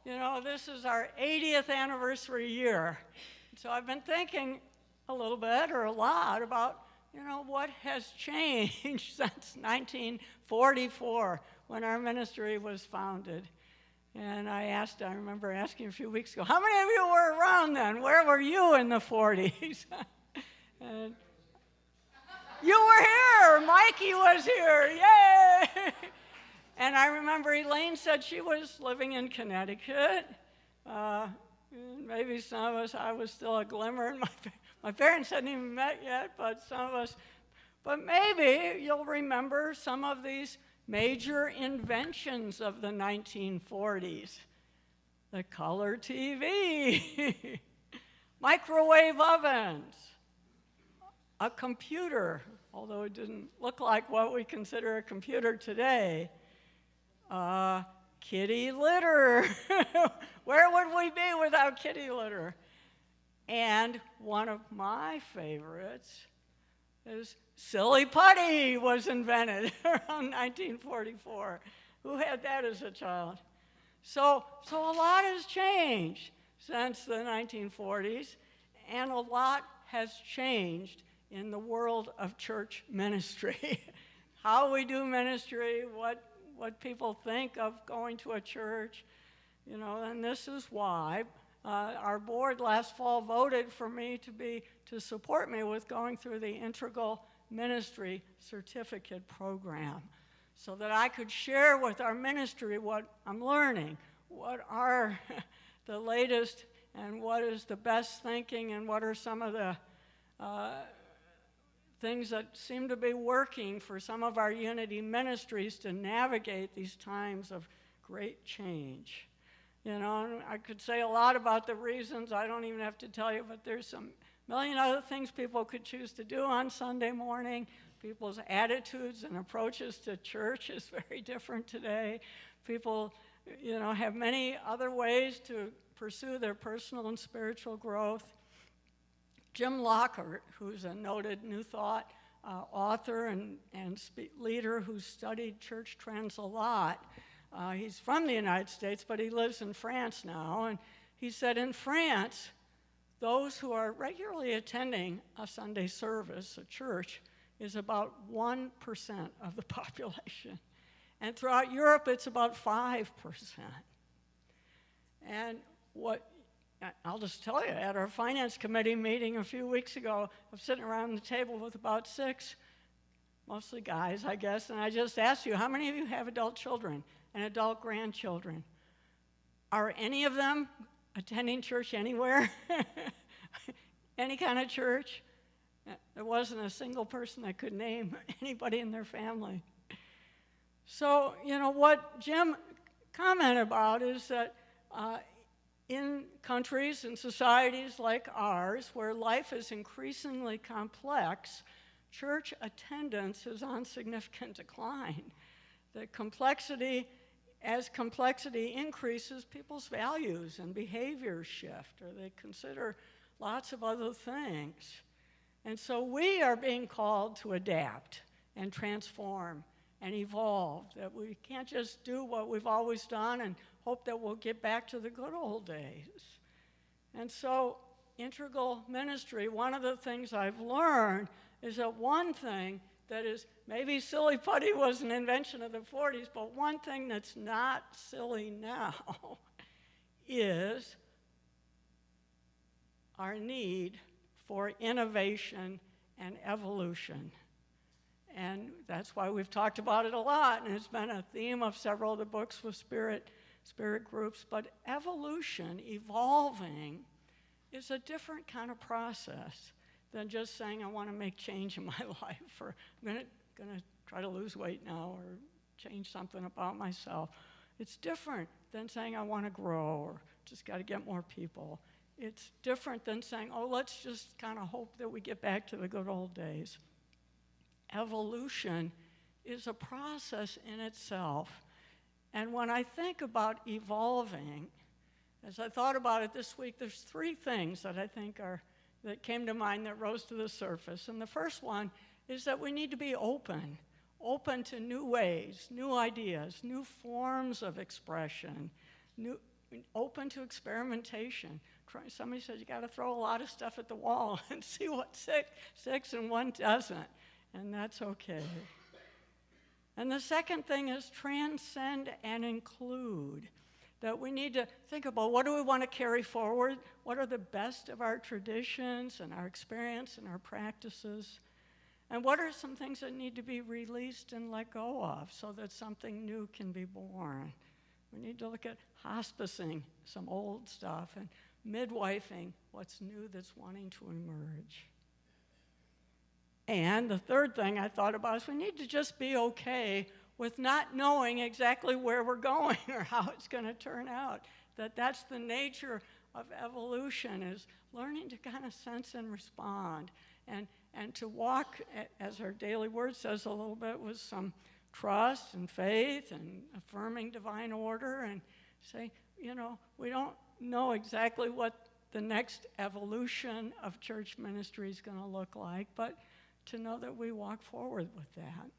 you know, this is our 80th anniversary year. So I've been thinking a little bit or a lot about, you know, what has changed since 1944 when our ministry was founded. And I remember asking a few weeks ago, how many of you were around then? Where were you in the 40s? And you were here. Mikey was here. Yay! And I remember Elaine said she was living in Connecticut. Maybe some of us, I was still a glimmer, and my parents hadn't even met yet, but some of us. But maybe you'll remember some of these major inventions of the 1940s. The color TV, microwave ovens, a computer, although it didn't look like what we consider a computer today, kitty litter. Where would we be without kitty litter? And one of my favorites is silly putty was invented around 1944. Who had that as a child? So a lot has changed since the 1940s, and a lot has changed in the world of church ministry. How we do ministry, what people think of going to a church, you know, and this is why our board last fall voted for me to support me with going through the Integral Ministry Certificate Program so that I could share with our ministry what I'm learning, what are the latest and what is the best thinking and what are some of the things that seem to be working for some of our unity ministries to navigate these times of great change. You know, I could say a lot about the reasons. I don't even have to tell you, but there's some million other things people could choose to do on Sunday morning. People's attitudes and approaches to church is very different today. People, you know, have many other ways to pursue their personal and spiritual growth. Jim Lockhart, who's a noted New Thought author and leader who studied church trends a lot, he's from the United States, but he lives in France now, and he said in France, those who are regularly attending a Sunday service, a church, is about 1% of the population. And throughout Europe, it's about 5%. And I'll just tell you, at our finance committee meeting a few weeks ago, I'm sitting around the table with about 6, mostly guys, I guess, and I just asked you, how many of you have adult children and adult grandchildren? Are any of them attending church anywhere? Any kind of church? There wasn't a single person that could name anybody in their family. So, you know, what Jim commented about is that in countries and societies like ours, where life is increasingly complex, church attendance is on significant decline. As complexity increases, people's values and behaviors shift, or they consider lots of other things. And so we are being called to adapt and transform and evolve, that we can't just do what we've always done and hope that we'll get back to the good old days. And so integral ministry, one of the things I've learned is that one thing that is, maybe silly putty was an invention of the 40s, but one thing that's not silly now is our need for innovation and evolution. And that's why we've talked about it a lot, and it's been a theme of several of the books with spirit groups. But evolution, evolving, is a different kind of process than just saying, I want to make change in my life, or I'm going to try to lose weight now, or change something about myself. It's different than saying, I want to grow, or just got to get more people. It's different than saying, oh, let's just kind of hope that we get back to the good old days. Evolution is a process in itself. And when I think about evolving, as I thought about it this week, there's 3 things that I think that came to mind that rose to the surface. And the first one is that we need to be open to new ways, new ideas, new forms of expression, open to experimentation. Somebody said you got to throw a lot of stuff at the wall and see what sticks and what doesn't, and that's okay. And the second thing is transcend and include. That we need to think about, what do we want to carry forward? What are the best of our traditions and our experience and our practices? And what are some things that need to be released and let go of so that something new can be born? We need to look at hospicing some old stuff and midwifing what's new that's wanting to emerge. And the third thing I thought about is we need to just be okay with not knowing exactly where we're going or how it's going to turn out. That's the nature of evolution, is learning to kind of sense and respond, and to walk, as our daily word says a little bit, with some trust and faith and affirming divine order, and say, we don't know exactly what the next evolution of church ministry is going to look like, but to know that we walk forward with that.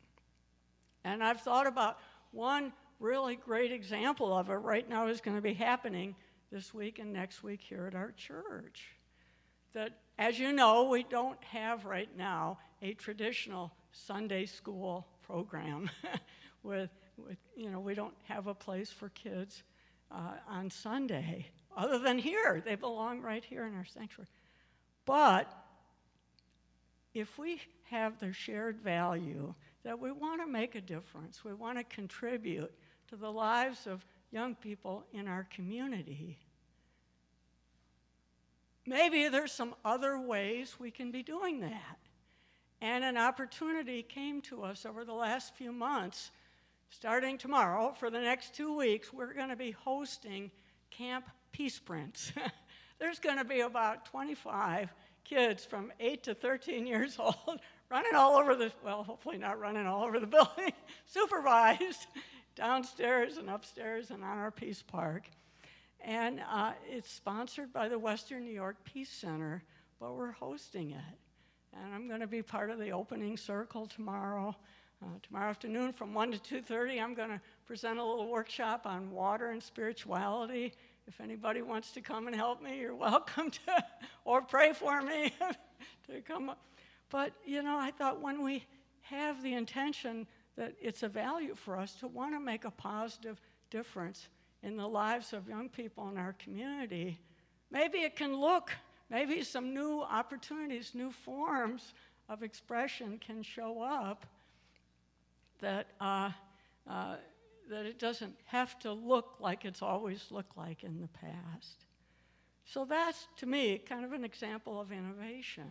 And I've thought about one really great example of it right now is going to be happening this week and next week here at our church. That, as you know, we don't have right now a traditional Sunday school program we don't have a place for kids on Sunday, other than here. They belong right here in our sanctuary. But if we have the shared value that we want to make a difference, we want to contribute to the lives of young people in our community, maybe there's some other ways we can be doing that. And an opportunity came to us over the last few months. Starting tomorrow, for the next 2 weeks, we're going to be hosting Camp Peace Sprints. There's going to be about 25 kids from 8 to 13 years old running all over hopefully not running all over the building, supervised downstairs and upstairs and on our Peace Park. And it's sponsored by the Western New York Peace Center, but we're hosting it. And I'm going to be part of the opening circle tomorrow. Tomorrow afternoon from 1 to 2:30, I'm going to present a little workshop on water and spirituality. If anybody wants to come and help me, you're welcome to, or pray for me to come up. But, I thought when we have the intention that it's a value for us to want to make a positive difference in the lives of young people in our community, maybe it can maybe some new opportunities, new forms of expression can show up that it doesn't have to look like it's always looked like in the past. So that's, to me, kind of an example of innovation.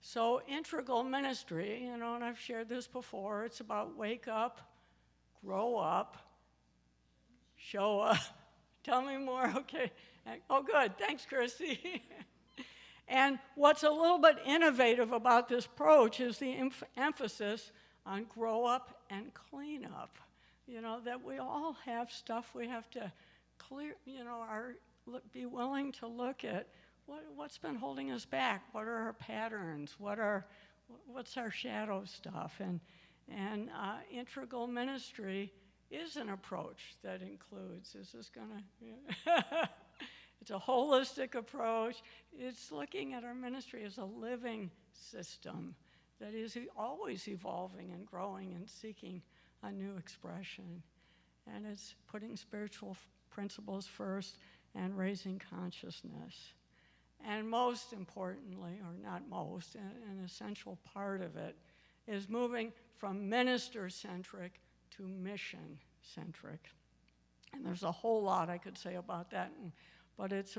So integral ministry, and I've shared this before, it's about wake up, grow up, show up. Tell me more, okay. Oh, good, thanks, Christy. And what's a little bit innovative about this approach is the emphasis on grow up and clean up. That we all have stuff we have to clear, be willing to look at what's been holding us back, what are our patterns, what's our shadow stuff. And integral ministry is an approach that includes, it's a holistic approach. It's looking at our ministry as a living system that is always evolving and growing and seeking a new expression. And it's putting spiritual principles first and raising consciousness. And most importantly, or not most, an essential part of it is moving from minister-centric to mission-centric. And there's a whole lot I could say about that, but it's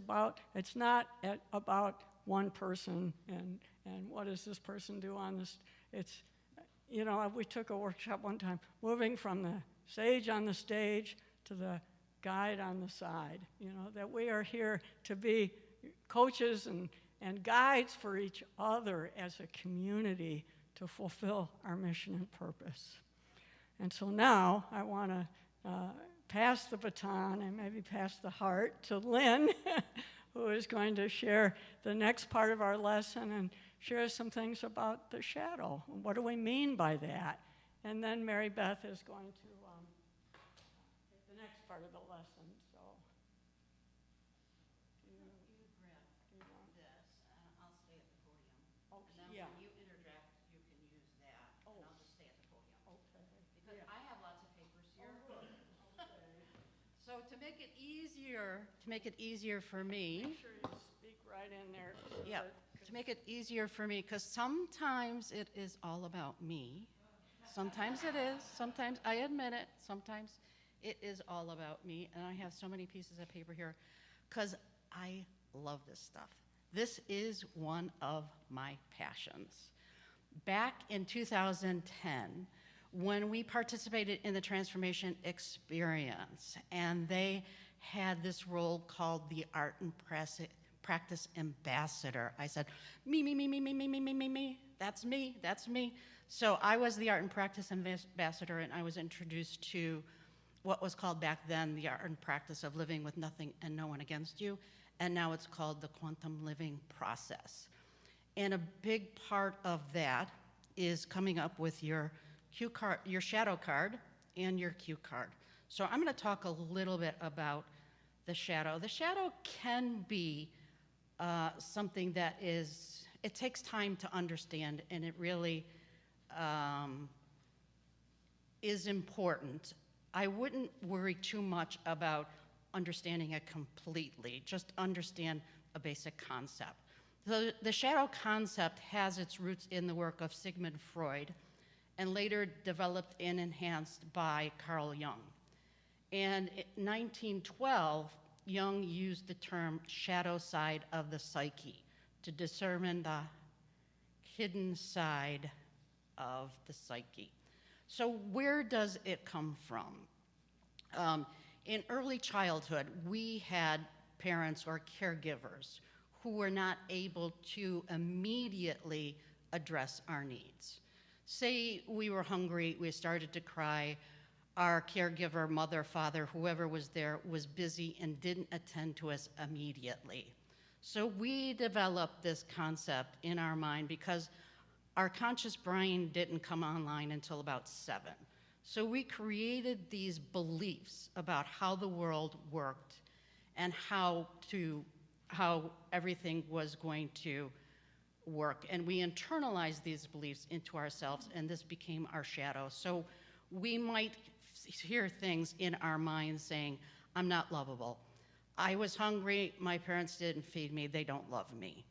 not about one person and what does this person do on this. It's, we took a workshop one time, moving from the sage on the stage to the guide on the side, that we are here to be coaches and guides for each other as a community to fulfill our mission and purpose. And so now I want to pass the baton and maybe pass the heart to Lynn, who is going to share the next part of our lesson and share some things about the shadow. What do we mean by that? And then Mary Beth is going to take the next part of the lesson. So make it easier for me. Make sure you speak right in there. Yeah, to make it easier for me, because sometimes it is all about me. Sometimes it is. Sometimes, I admit it, sometimes it is all about me. And I have so many pieces of paper here because I love this stuff. This is one of my passions. Back in 2010, when we participated in the Transformation Experience, and they had this role called the Art and Practice Ambassador, I said, me, that's me. So I was the Art and Practice Ambassador, and I was introduced to what was called back then the Art and Practice of Living with Nothing and No One Against You, and now it's called the Quantum Living Process. And a big part of that is coming up with your cue card, your shadow card, and your cue card. So I'm going to talk a little bit about the shadow. The shadow can be something that it takes time to understand, and it really is important. I wouldn't worry too much about understanding it completely, just understand a basic concept. So the shadow concept has its roots in the work of Sigmund Freud and later developed and enhanced by Carl Jung. And in 1912, Jung used the term shadow side of the psyche to determine the hidden side of the psyche. So where does it come from? In early childhood, we had parents or caregivers who were not able to immediately address our needs. Say we were hungry, we started to cry, our caregiver, mother, father, whoever was there, was busy and didn't attend to us immediately. So we developed this concept in our mind because our conscious brain didn't come online until about 7. So we created these beliefs about how the world worked and how everything was going to work. And we internalized these beliefs into ourselves, and this became our shadow. So we might hear things in our minds saying, I'm not lovable. I was hungry, my parents didn't feed me, they don't love me.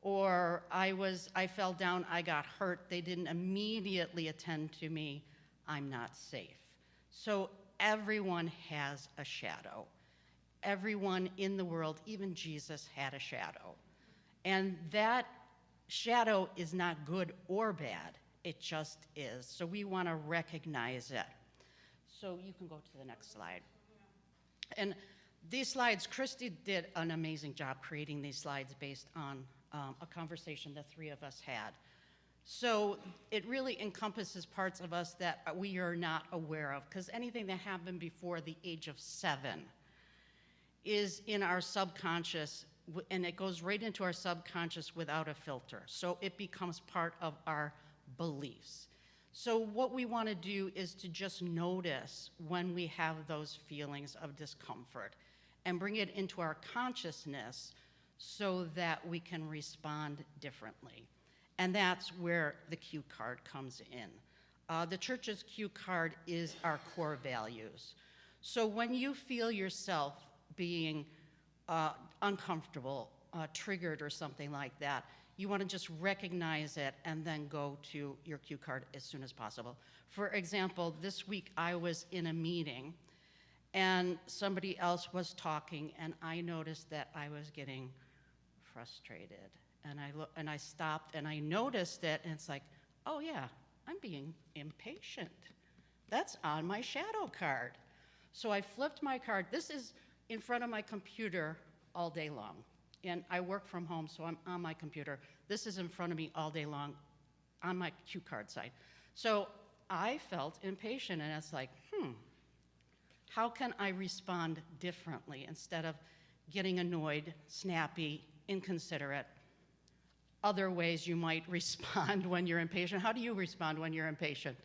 Or I fell down, I got hurt, they didn't immediately attend to me, I'm not safe. So everyone has a shadow. Everyone in the world, even Jesus, had a shadow. And that shadow is not good or bad, it just is. So we want to recognize it. So you can go to the next slide. And these slides, Christy did an amazing job creating these slides based on a conversation the three of us had. So it really encompasses parts of us that we are not aware of, because anything that happened before the age of 7 is in our subconscious, and it goes right into our subconscious without a filter. So it becomes part of our beliefs. So what we want to do is to just notice when we have those feelings of discomfort and bring it into our consciousness so that we can respond differently. And that's where the cue card comes in. The church's cue card is our core values. So when you feel yourself being uncomfortable, triggered or something like that, you want to just recognize it and then go to your cue card as soon as possible. For example, this week I was in a meeting and somebody else was talking, and I noticed that I was getting frustrated. And I stopped and I noticed it, and it's like, oh yeah, I'm being impatient. That's on my shadow card. So I flipped my card. This is in front of my computer all day long. And I work from home, so I'm on my computer. This is in front of me all day long on my cue card side. So I felt impatient, and it's like, how can I respond differently instead of getting annoyed, snappy, inconsiderate? Other ways you might respond when you're impatient. How do you respond when you're impatient?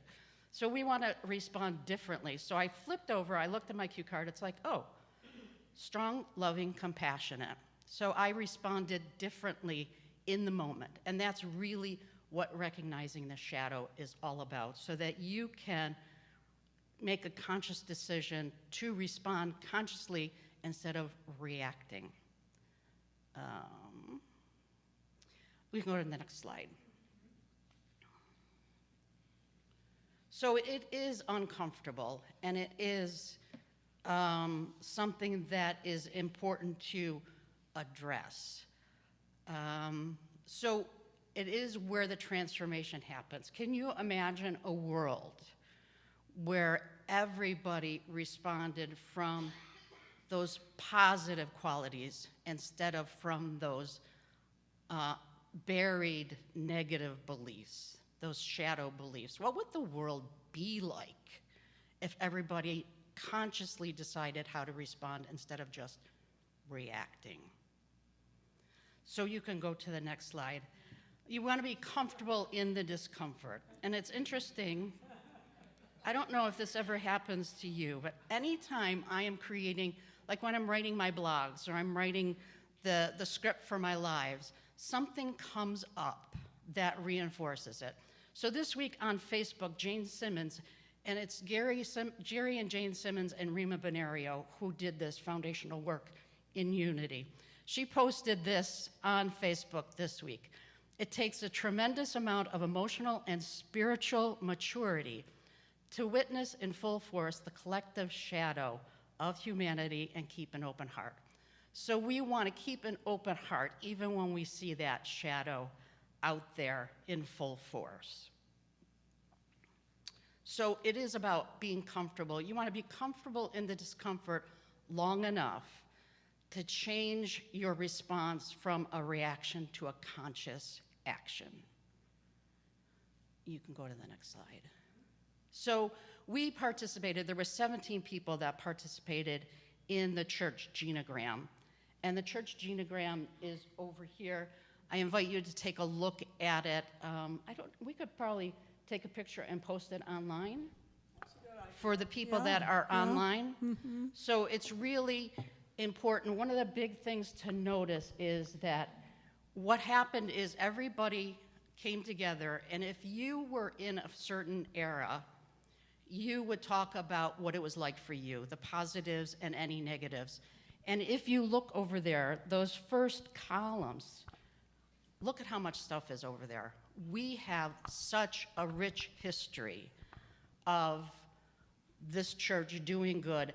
So we want to respond differently. So I flipped over, I looked at my cue card, it's like, oh, strong, loving, compassionate. So I responded differently in the moment. And that's really what recognizing the shadow is all about, so that you can make a conscious decision to respond consciously instead of reacting. We can go to the next slide. So it is uncomfortable, and it is something that is important to address. So it is where the transformation happens. Can you imagine a world where everybody responded from those positive qualities instead of from those buried negative beliefs, those shadow beliefs? What would the world be like if everybody consciously decided how to respond instead of just reacting? So you can go to the next slide. You want to be comfortable in the discomfort. And it's interesting, I don't know if this ever happens to you, but anytime I am creating, like when I'm writing my blogs or I'm writing the script for my lives, something comes up that reinforces it. So this week on Facebook, Jane Simmons, and it's Jerry and Jane Simmons and Rima Benario who did this foundational work in unity. She posted this on Facebook this week. It takes a tremendous amount of emotional and spiritual maturity to witness in full force the collective shadow of humanity and keep an open heart. So we want to keep an open heart even when we see that shadow out there in full force. So it is about being comfortable. You want to be comfortable in the discomfort long enough to change your response from a reaction to a conscious action. You can go to the next slide. So we participated, there were 17 people that participated in the church Genogram. And the church Genogram is over here. I invite you to take a look at it. We could probably take a picture and post it online for the people that are online. Mm-hmm. So it's really important. One of the big things to notice is that what happened is everybody came together, and if you were in a certain era, you would talk about what it was like for you, the positives and any negatives. And if you look over there, those first columns, look at how much stuff is over there. We have such a rich history of this church doing good,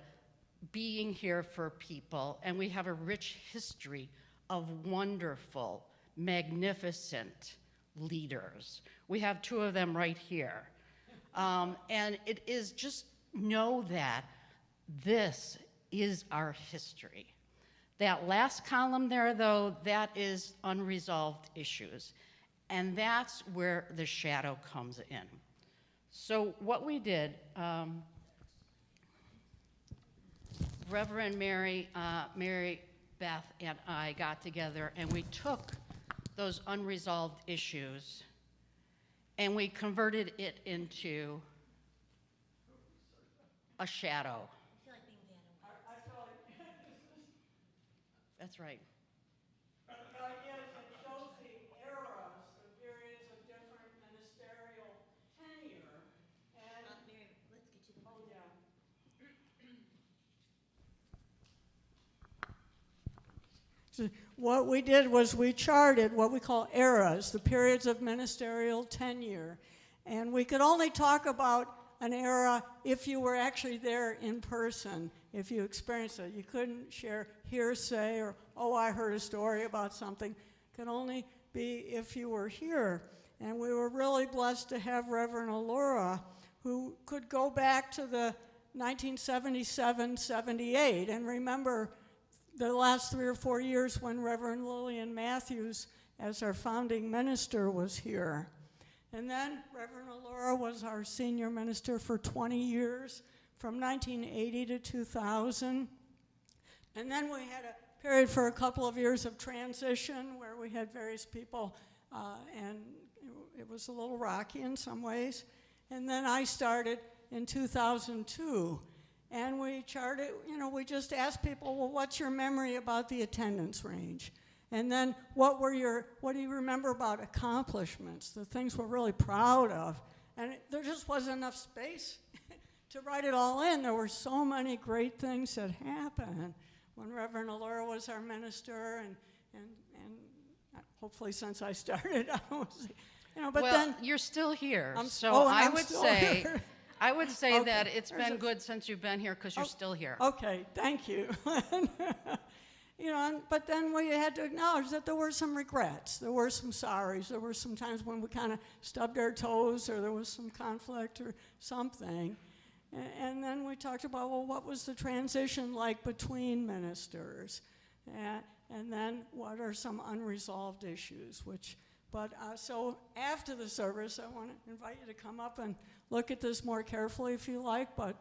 being here for people, and we have a rich history of wonderful, magnificent leaders. We have two of them right here. And it is just know that this is our history. That last column there, though, that is unresolved issues. And that's where the shadow comes in. So what we did, Reverend Mary Beth and I got together and we took those unresolved issues and we converted it into a shadow. I feel like being Vanna. I feel like That's right. the idea is it shows the eras, the periods of different ministerial tenure. And Mary, let's get you the oh yeah. So what we did was we charted what we call eras, the periods of ministerial tenure. And we could only talk about an era if you were actually there in person, if you experienced it. You couldn't share hearsay or, oh, I heard a story about something. It could only be if you were here. And we were really blessed to have Reverend Allura, who could go back to the 1977-78 and remember the last 3 or 4 years when Reverend Lillian Matthews, as our founding minister, was here. And then Reverend Allura was our senior minister for 20 years, from 1980 to 2000. And then we had a period for a couple of years of transition where we had various people, and it was a little rocky in some ways. And then I started in 2002. And we charted, we just asked people, well, what's your memory about the attendance range? And then what do you remember about accomplishments, the things we're really proud of? And there just wasn't enough space to write it all in, there were so many great things that happened when Reverend Allura was our minister, and hopefully since I started, I was, but well, then you're still here, I'm- so oh, and I I'm would still say, here. I would say Okay. that it's There's been a- good since you've been here because you're still here. Okay, thank you. But then we had to acknowledge that there were some regrets, there were some sorries, there were some times when we kind of stubbed our toes, or there was some conflict or something. And then we talked about, well, what was the transition like between ministers? And then what are some unresolved issues? So after the service, I want to invite you to come up and look at this more carefully if you like. But,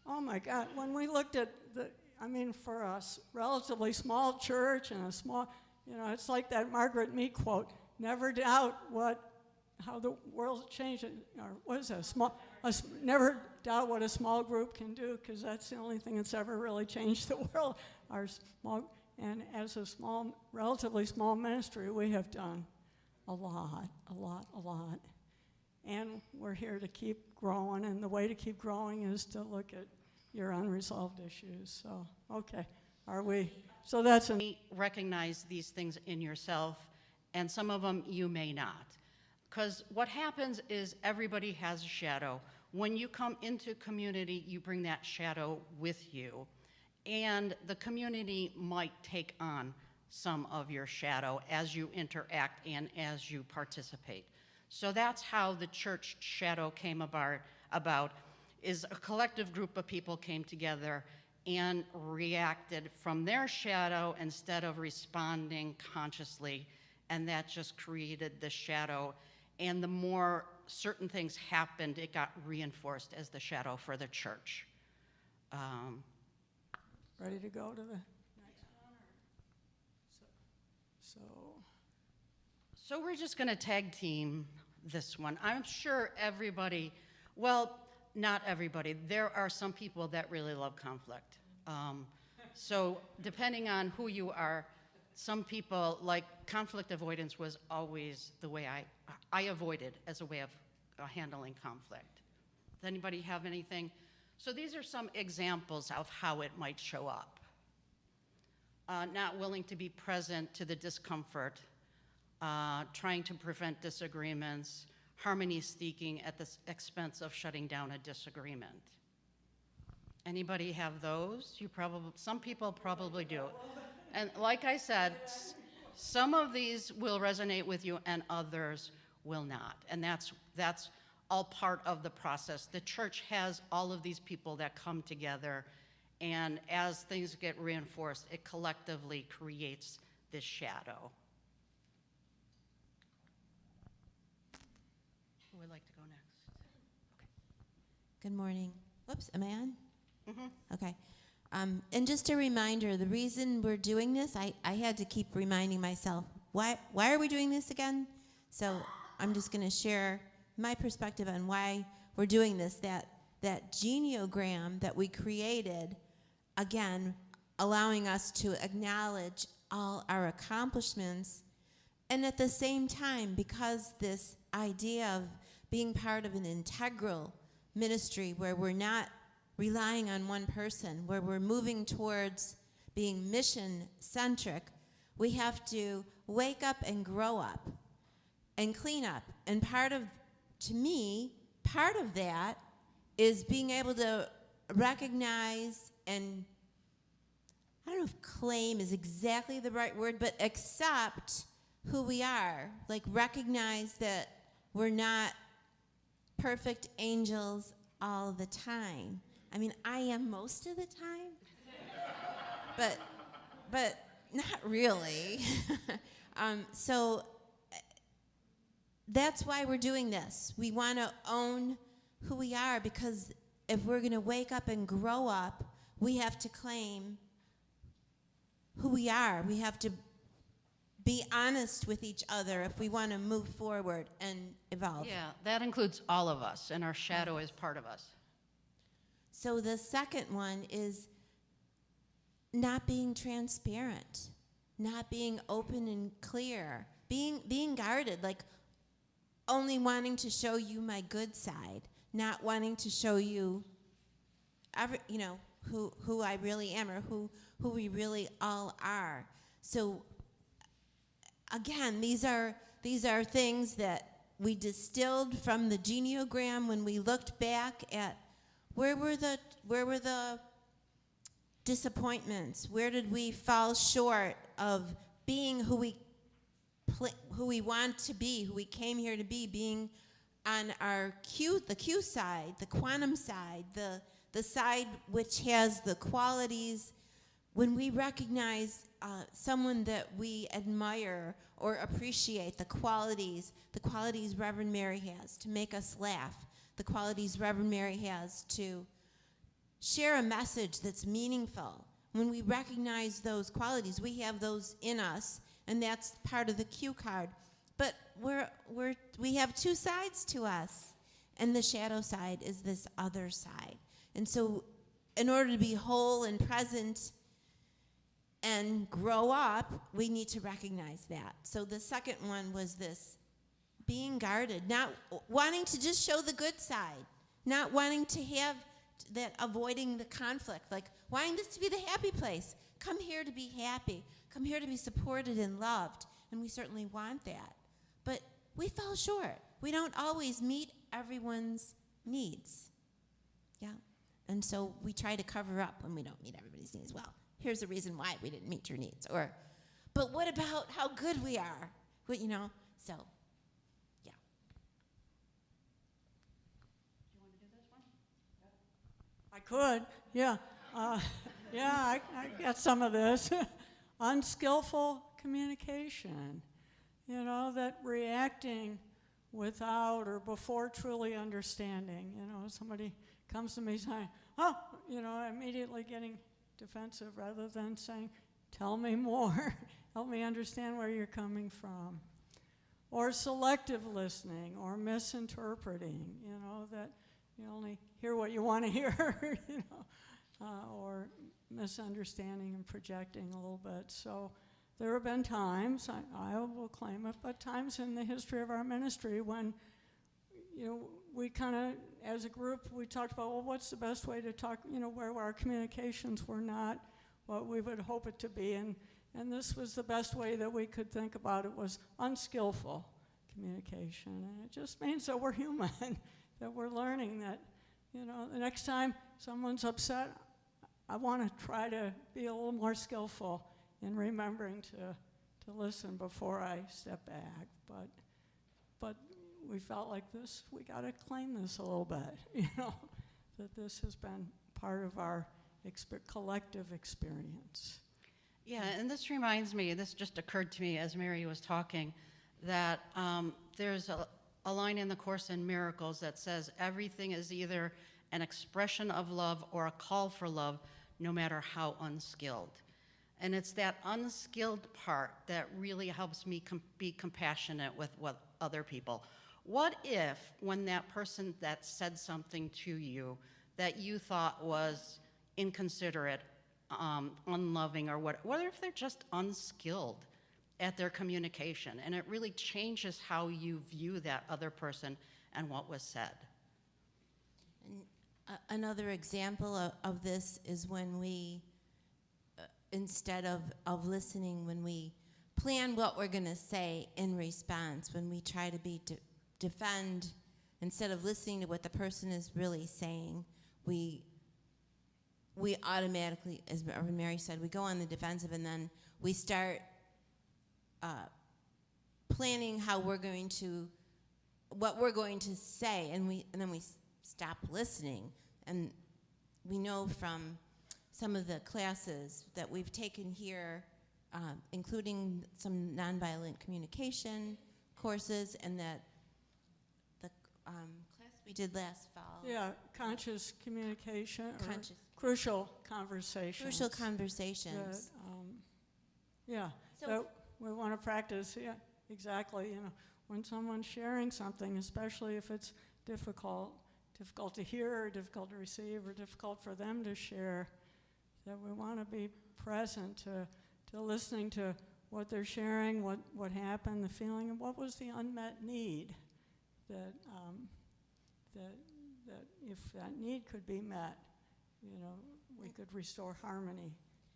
oh my God, when we looked at for a relatively small church and a small, it's like that Margaret Mead quote, never doubt how the world changed, or what is that, never doubt what a small group can do, because that's the only thing that's ever really changed the world. And as a relatively small ministry, we have done a lot. And we're here to keep growing, and the way to keep growing is to look at your unresolved issues. So, okay, so that's Recognize these things in yourself, and some of them you may not. Because what happens is everybody has a shadow. When you come into community, you bring that shadow with you, and the community might take on some of your shadow as you interact and as you participate. So that's how the church shadow came about, is a collective group of people came together and reacted from their shadow instead of responding consciously, and that just created the shadow. And the more certain things happened, it got reinforced as the shadow for the church. ready to go to the next one? So we're just going to tag team this one. I'm sure everybody, well, not everybody. There are some people that really love conflict. So depending on who you are, some people, like conflict avoidance was always the way I avoided as a way of handling conflict. Does anybody have anything? So these are some examples of how it might show up. Not willing to be present to the discomfort, trying to prevent disagreements, harmony seeking at the expense of shutting down a disagreement. Anybody have those? Some people probably do. And like I said, some of these will resonate with you and others will not. And that's all part of the process. The church has all of these people that come together, and as things get reinforced, it collectively creates this shadow. Who would like to go next? Good morning. Whoops, am I on? Mm-hmm. Okay. And just a reminder, the reason we're doing this, I had to keep reminding myself, why are we doing this again? So I'm just going to share my perspective on why we're doing this, that Genogram that we created, again, allowing us to acknowledge all our accomplishments, and at the same time, because this idea of being part of an integral ministry where we're not relying on one person, where we're moving towards being mission-centric, we have to wake up and grow up and clean up. And to me, part of that is being able to recognize and, I don't know if claim is exactly the right word, but accept who we are. Like recognize that we're not perfect angels all the time. I mean, I am most of the time, but not really. So that's why we're doing this. We want to own who we are, because if we're going to wake up and grow up, we have to claim who we are. We have to be honest with each other if we want to move forward and evolve. Yeah, that includes all of us, and our shadow is part of us. So the second one is not being transparent, not being open and clear, being guarded, like only wanting to show you my good side, not wanting to show you who I really am, or who we really all are. So again, these are things that we distilled from the Genogram when we looked back at where were the disappointments, where did we fall short of being who we want to be, who we came here to be, being on the Q side, the quantum side, the side which has the qualities. When we recognize someone that we admire or appreciate, the qualities Reverend Mary has to make us laugh, the qualities Reverend Mary has to share a message that's meaningful. When we recognize those qualities, we have those in us, and that's part of the Q card. But we have two sides to us, and the shadow side is this other side. And so in order to be whole and present and grow up, we need to recognize that. So the second one was this being guarded, not wanting to just show the good side, not wanting to have that, avoiding the conflict, like wanting this to be the happy place. Come here to be happy. Come here to be supported and loved. And we certainly want that. But we fall short. We don't always meet everyone's needs. Yeah. And so we try to cover up when we don't meet everybody's needs. Well, here's the reason why we didn't meet your needs. But what about how good we are? So, yeah. Do you want to do this one? I could, yeah. I got some of this. Unskillful communication. That reacting without or before truly understanding. Somebody comes to me saying, immediately getting defensive rather than saying, tell me more, help me understand where you're coming from. Or selective listening or misinterpreting, that you only hear what you want to hear, or misunderstanding and projecting a little bit. So there have been times, I will claim it, but times in the history of our ministry when, we kind of, as a group, we talked about, well, what's the best way to talk, where our communications were not what we would hope it to be. And this was the best way that we could think about it, was unskillful communication. And it just means that we're human, that we're learning that, the next time someone's upset, I want to try to be a little more skillful in remembering to listen before I step back. But we felt like this, we got to claim this a little bit, that this has been part of our collective experience. Yeah, and this reminds me, this just occurred to me as Mary was talking, that there's a line in the Course in Miracles that says everything is either an expression of love or a call for love, no matter how unskilled. And it's that unskilled part that really helps me be compassionate with other people. What if, when that person that said something to you that you thought was inconsiderate, unloving, or what if they're just unskilled at their communication, and it really changes how you view that other person and what was said? And another example of this is when we, instead of listening, when we plan what we're going to say in response, when we try to defend, instead of listening to what the person is really saying, we automatically, as Mary said, we go on the defensive, and then we start planning what we're going to say, and then we stop listening. And we know from some of the classes that we've taken here, including some nonviolent communication courses, and that the class we did last fall. Yeah, conscious communication, or crucial conversations. Crucial conversations. So So- we want to practice, exactly, when someone's sharing something, especially if it's difficult to hear, or difficult to receive, or difficult for them to share, that we want to be present to listening to what they're sharing, what happened, the feeling, and what was the unmet need, that if that need could be met, we could restore harmony.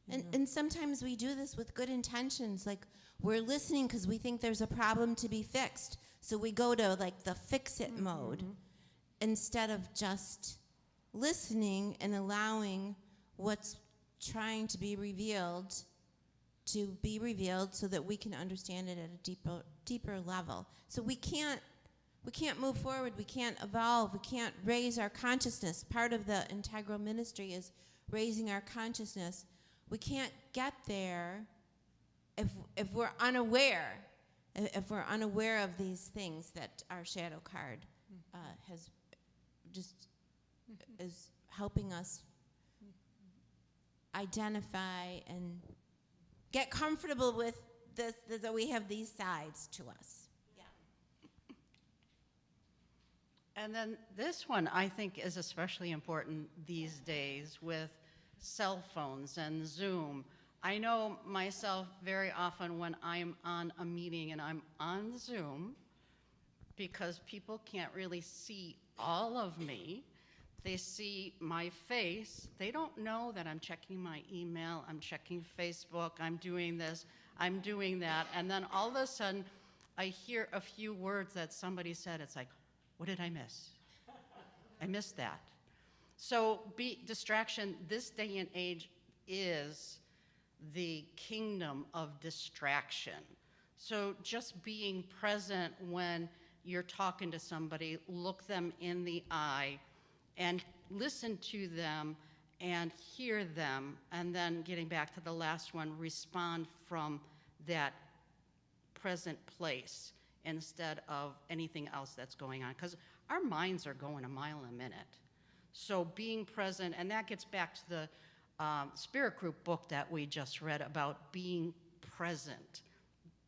And sometimes we do this with good intentions. Like, we're listening because we think there's a problem to be fixed. So we go to like the fix it mode instead of just listening and allowing what's trying to be revealed so that we can understand it at a deeper level. So we can't move forward, we can't evolve, we can't raise our consciousness. Part of the integral ministry is raising our consciousness. We can't get there if we're unaware, of these things that our shadow card has just is helping us identify and get comfortable with this, that we have these sides to us. And then this one, I think, is especially important these days with cell phones and Zoom. I know myself very often when I'm on a meeting and I'm on Zoom, because people can't really see all of me. They see my face. They don't know that I'm checking my email, I'm checking Facebook, I'm doing this, I'm doing that. And then all of a sudden, I hear a few words that somebody said. It's like, what did I miss? I missed that. So distraction, this day and age, is the kingdom of distraction. So just being present when you're talking to somebody, look them in the eye and listen to them and hear them, and then getting back to the last one, respond from that present place instead of anything else that's going on, because our minds are going a mile a minute. So being present, and that gets back to the Spirit Group book that we just read about being present,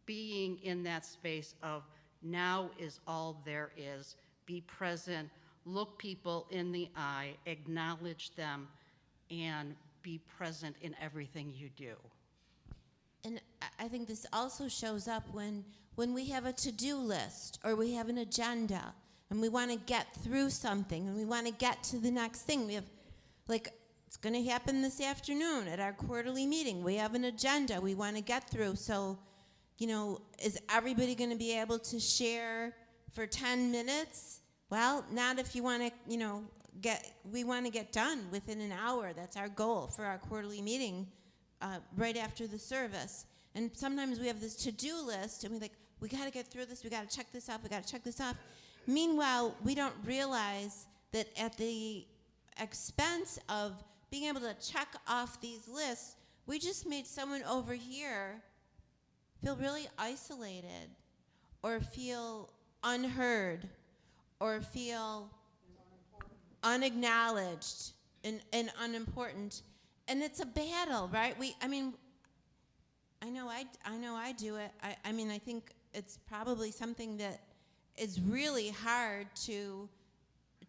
being in that space of now is all there is. Be present, look people in the eye, acknowledge them, and be present in everything you do. And I think this also shows up when we have a to-do list or we have an agenda and we want to get through something and we want to get to the next thing. We have, like, it's going to happen this afternoon at our quarterly meeting. We have an agenda we want to get through. So, is everybody going to be able to share for 10 minutes? Well, not if you want to, we want to get done within an hour. That's our goal for our quarterly meeting right after the service. And sometimes we have this to-do list and we got to get through this. We got to check this off. We got to check this off. Meanwhile, we don't realize that at the expense of being able to check off these lists, we just made someone over here feel really isolated or feel unheard or feel unacknowledged and unimportant. And it's a battle, right? I know I do it. I think it's probably something that is really hard to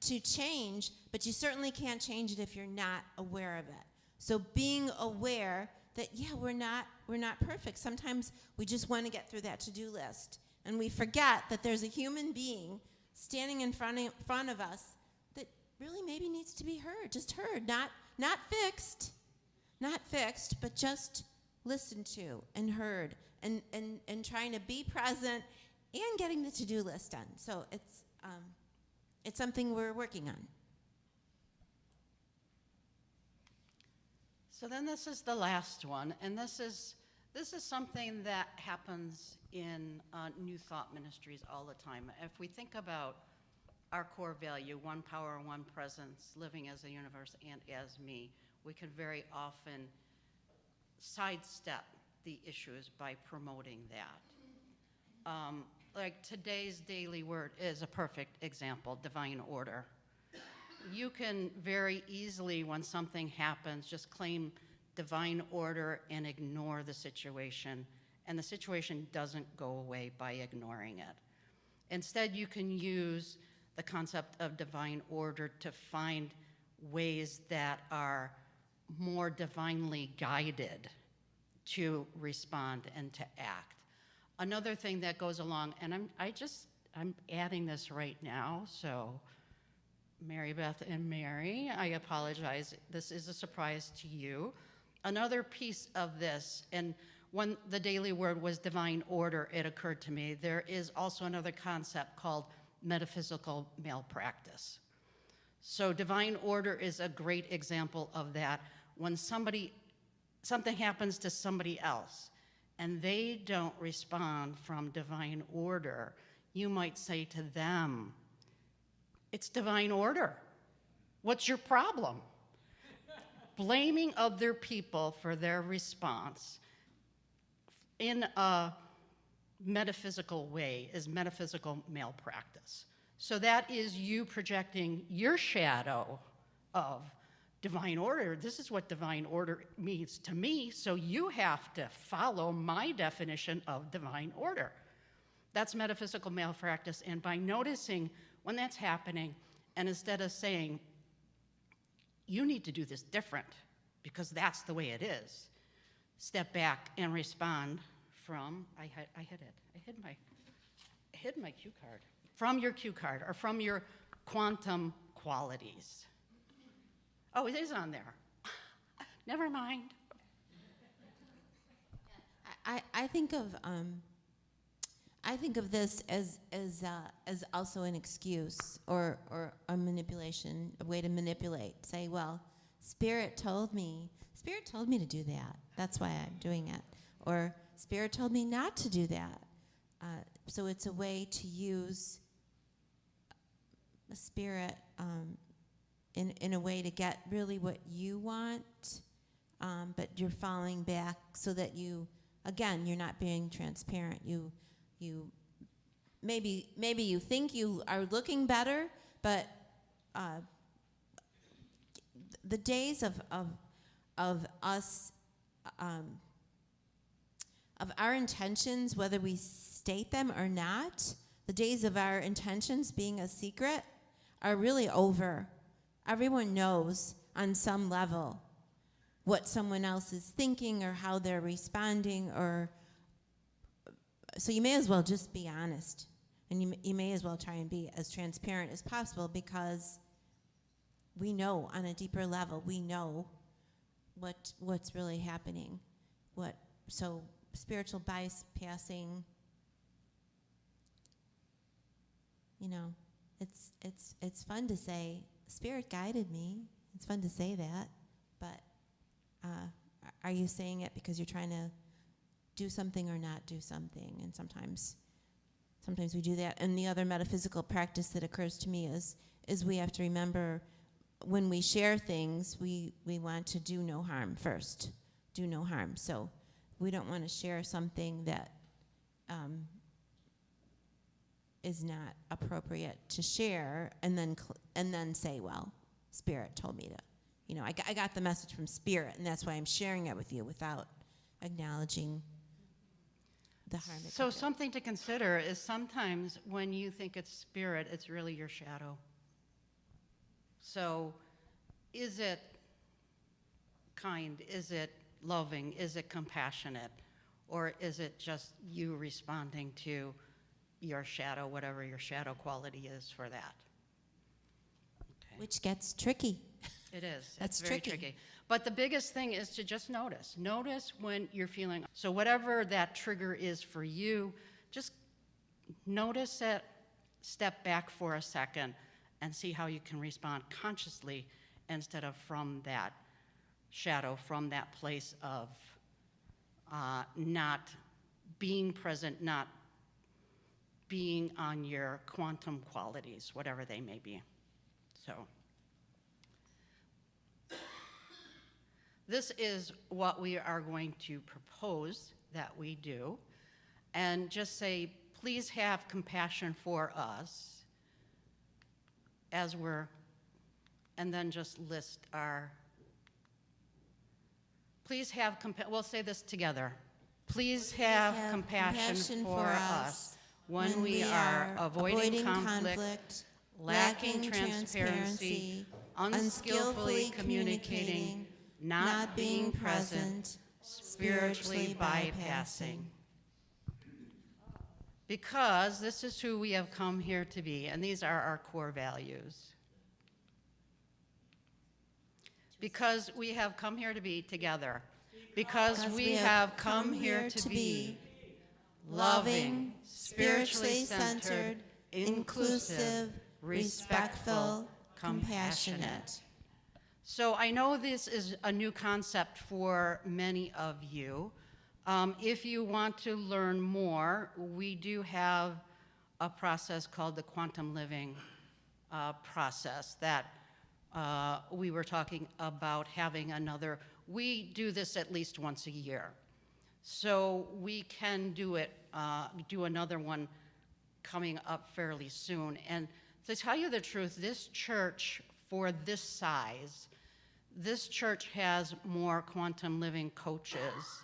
change, but you certainly can't change it if you're not aware of it. So being aware that, we're not perfect. Sometimes we just want to get through that to-do list, and we forget that there's a human being standing in front of us that really maybe needs to be heard, just heard, not fixed, but just listened to and heard, and trying to be present and getting the to-do list done. So it's something we're working on. So then this is the last one, and this is something that happens in New Thought Ministries all the time. If we think about our core value, one power, one presence, living as a universe and as me, we could very often sidestep the issues by promoting that. Like today's daily word is a perfect example, divine order. You can very easily, when something happens, just claim divine order and ignore the situation, and the situation doesn't go away by ignoring it. Instead, you can use the concept of divine order to find ways that are more divinely guided to respond and to act. Another thing that goes along, and I'm adding this right now, so Mary Beth and Mary, I apologize. This is a surprise to you. Another piece of this, and when the daily word was divine order, it occurred to me, there is also another concept called metaphysical malpractice. So divine order is a great example of that. When something happens to somebody else and they don't respond from divine order, you might say to them, it's divine order. What's your problem? Blaming other people for their response in a metaphysical way is metaphysical malpractice. So that is you projecting your shadow of divine order. This is what divine order means to me, so you have to follow my definition of divine order. That's metaphysical malpractice, and by noticing when that's happening, and instead of saying, you need to do this different because that's the way it is, step back and respond from, I hid my cue card. From your cue card or from your quantum qualities. Oh, it is on there. Never mind. I think of this as also an excuse or a manipulation, a way to manipulate. Say, well, Spirit told me to do that. That's why I'm doing it. Or Spirit told me not to do that. So it's a way to use a Spirit in a way to get really what you want, but you're falling back so that you're not being transparent. You maybe you think you are looking better, but the days of us of our intentions, whether we state them or not, the days of our intentions being a secret are really over. Everyone knows on some level what someone else is thinking or how they're responding, so you may as well just be honest, and you may as well try and be as transparent as possible, because we know on a deeper level, we know what's really happening. So spiritual bypassing, it's fun to say, Spirit guided me. It's fun to say that, but are you saying it because you're trying to do something or not do something? And sometimes we do that. And the other metaphysical practice that occurs to me is we have to remember, when we share things, we want to do no harm first. Do no harm. So we don't want to share something that is not appropriate to share, and then say, well, Spirit told me to. I got the message from Spirit, and that's why I'm sharing it with you, without acknowledging the harm. So something to consider is sometimes when you think it's Spirit, it's really your shadow. So is it kind? Is it loving? Is it compassionate? Or is it just you responding to your shadow, whatever your shadow quality is for that? Okay. Which gets tricky. It is. That's it's very tricky. tricky. But the biggest thing is to just notice. Notice when you're feeling. So whatever that trigger is for you, just notice it, step back for a second, and see how you can respond consciously instead of from that shadow, from that place of not being present, not being on your quantum qualities, whatever they may be. So this is what we are going to propose that we do, and just say, please have compassion for us as and then just list please have we'll say this together. Please have compassion for us when we are avoiding conflict, lacking transparency, unskillfully communicating, not being present, spiritually bypassing. Because this is who we have come here to be, and these are our core values. Because we have come here to be together. Because we have come here to be loving, spiritually centered, inclusive, respectful, compassionate. So I know this is a new concept for many of you. If you want to learn more, we do have a process called the quantum living process that we were talking about having another. We do this at least once a year. So we can do it, do another one coming up fairly soon. And to tell you the truth, this church, for this size, this church has more quantum living coaches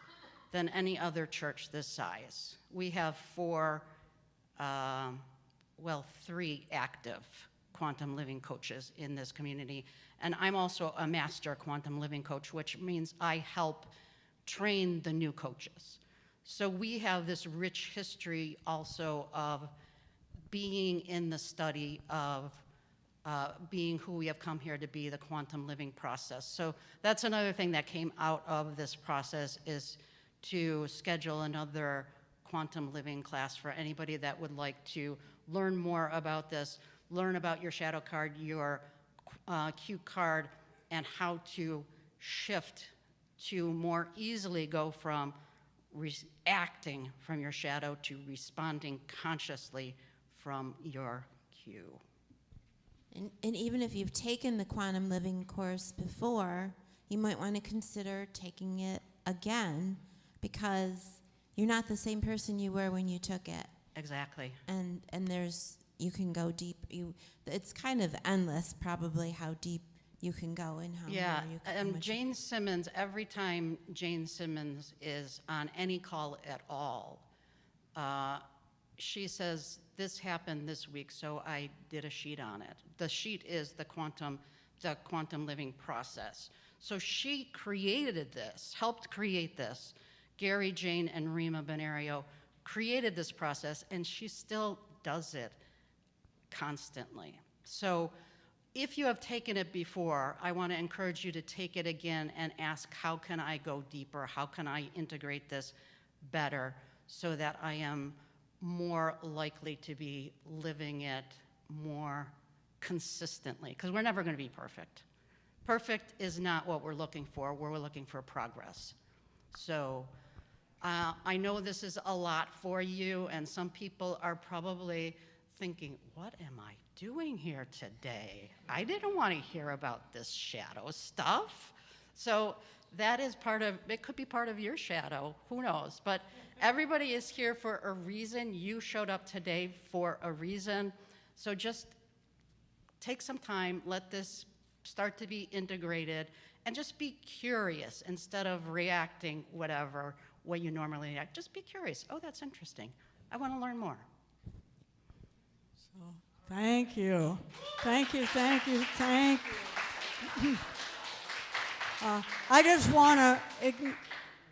than any other church this size. We have three active quantum living coaches in this community. And I'm also a master quantum living coach, which means I help train the new coaches. So we have this rich history also of being in the study of being who we have come here to be, the quantum living process. So that's another thing that came out of this process, is to schedule another quantum living class for anybody that would like to learn more about this, learn about your shadow card, your cue card, and how to shift to more easily go from reacting from your shadow to responding consciously from your cue. And even if you've taken the quantum living course before, you might want to consider taking it again, because you're not the same person you were when you took it. Exactly. And you can go deep. It's kind of endless, probably, how deep you can go and how Yeah, more you can. and Jane Simmons, every time Jane Simmons is on any call at all, she says, this happened this week, so I did a sheet on it. The sheet is the quantum living process. So she created this, helped create this. Gary, Jane, and Rima Benario created this process, and she still does it constantly. So if you have taken it before, I want to encourage you to take it again and ask, how can I go deeper? How can I integrate this better so that I am more likely to be living it more consistently? Because we're never going to be perfect. Perfect is not what we're looking for. We're looking for progress. So I know this is a lot for you, and some people are probably thinking, what am I doing here today? I didn't want to hear about this shadow stuff. So that is it could be part of your shadow, who knows? But everybody is here for a reason. You showed up today for a reason. So just take some time, let this start to be integrated, and just be curious instead of reacting whatever way you normally react. Just be curious. Oh, that's interesting. I want to learn more. So, thank you. Thank you, thank you, thank you. I just want to,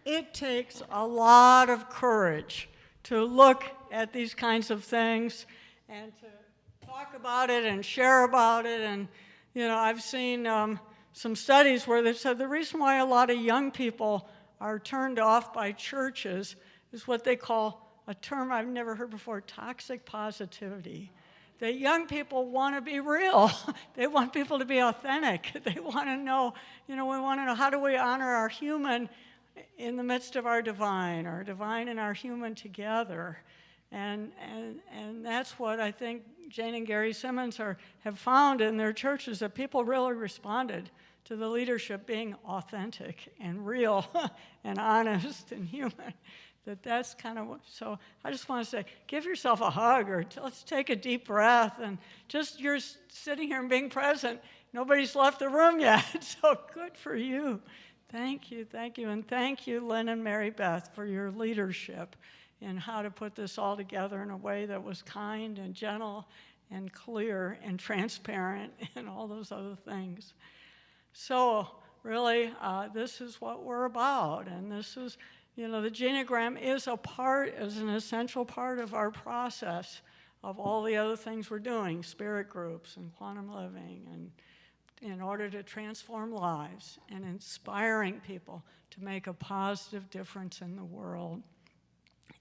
it takes a lot of courage to look at these kinds of things and to talk about it and share about it. And, I've seen some studies where they said the reason why a lot of young people are turned off by churches is what they call a term I've never heard before, toxic positivity. That young people want to be real. They want people to be authentic. They want to know, we want to know, how do we honor our human in the midst of our divine and our human together? And that's what I think Jane and Gary Simmons have found in their churches, that people really responded to the leadership being authentic and real and honest and human. That's kind of so I just want to say, give yourself a hug, or let's take a deep breath, and just you're sitting here and being present. Nobody's left the room yet, so good for you. Thank you, and thank you, Lynn and Mary Beth, for your leadership in how to put this all together in a way that was kind and gentle and clear and transparent and all those other things. So really, this is what we're about, and this is, the Genogram is an essential part of our process of all the other things we're doing, spirit groups and quantum living and in order to transform lives and inspiring people to make a positive difference in the world.